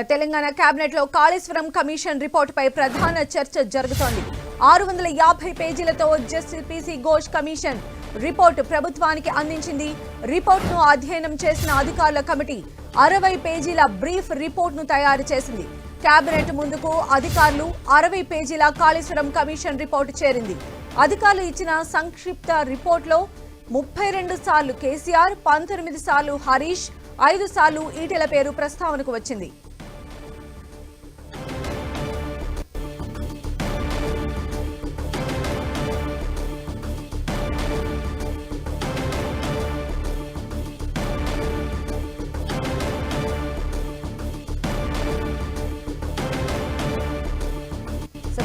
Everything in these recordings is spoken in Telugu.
తెలంగాణ కేబినెట్ లో కాళేశ్వరం కమిషన్ రిపోర్టుపై ప్రధాన చర్చ జరుగుతోంది. 650 పేజీలతో Justice PC Ghosh commission report ప్రభుత్వానికి అందించింది. రిపోర్టును అధ్యయనం చేసిన అధికారుల కమిటీ 60 పేజీల బ్రీఫ్ రిపోర్టును తయారు చేసింది. కేబినెట్ ముందుకు అధికారులు 60 పేజీల కాళేశ్వరం కమిషన్ రిపోర్టు చేరింది. అధికారులు ఇచ్చిన సంక్షిప్త రిపోర్టులో 32 సార్లు కేసీఆర్, 19 సార్లు హరీష్, 5 సార్లు ఈటెల పేరు ప్రస్తావనకు వచ్చింది.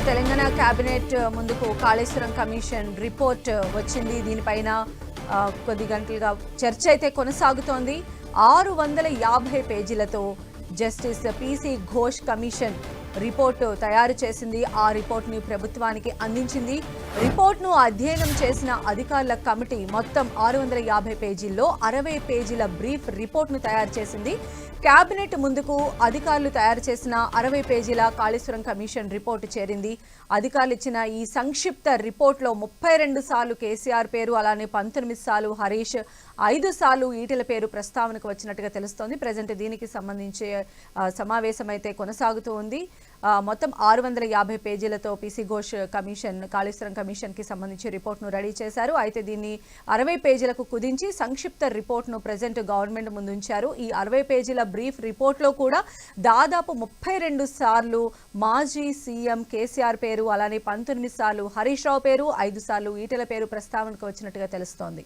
తెలంగాణ కేబినెట్ ముందుకు కాళేశ్వరం కమిషన్ రిపోర్ట్ వచ్చింది. దీనిపైన కొద్ది గంటలుగా చర్చ అయితే కొనసాగుతోంది. 650 పేజీలతో Justice PC Ghosh commission report తయారు చేసింది. ఆ రిపోర్ట్ని ప్రభుత్వానికి అందించింది. రిపోర్ట్ను అధ్యయనం చేసిన అధికారుల కమిటీ మొత్తం 650 పేజీల్లో 60 పేజీల బ్రీఫ్ రిపోర్ట్ను తయారు చేసింది. కేబినెట్ ముందుకు అధికారులు తయారు చేసిన 60 పేజీల కాళేశ్వరం కమిషన్ రిపోర్టు చేరింది. అధికారులు ఇచ్చిన ఈ సంక్షిప్త రిపోర్టులో 32 సార్లు కేసీఆర్ పేరు, అలానే 19 సార్లు హరీష్, 5 సార్లు ఈటెల పేరు ప్రస్తావనకు వచ్చినట్టుగా తెలుస్తోంది. ప్రజెంట్ దీనికి సంబంధించి సమావేశం అయితే కొనసాగుతూ ఉంది. మొత్తం 650 పేజీలతో పీసీ ఘోష్ కమిషన్ కాళేశ్వరం కమిషన్కి సంబంధించి రిపోర్ట్ను రెడీ చేశారు. అయితే దీన్ని 60 పేజీలకు కుదించి సంక్షిప్త రిపోర్ట్ను ప్రజెంట్ గవర్నమెంట్ ముందుంచారు. ఈ 60 పేజీల బ్రీఫ్ రిపోర్ట్లో కూడా దాదాపు 32 సార్లు మాజీ సీఎం కేసీఆర్ పేరు, అలానే 19 సార్లు హరీష్ రావు పేరు, 5 సార్లు ఈటెల పేరు ప్రస్తావనకు వచ్చినట్టుగా తెలుస్తోంది.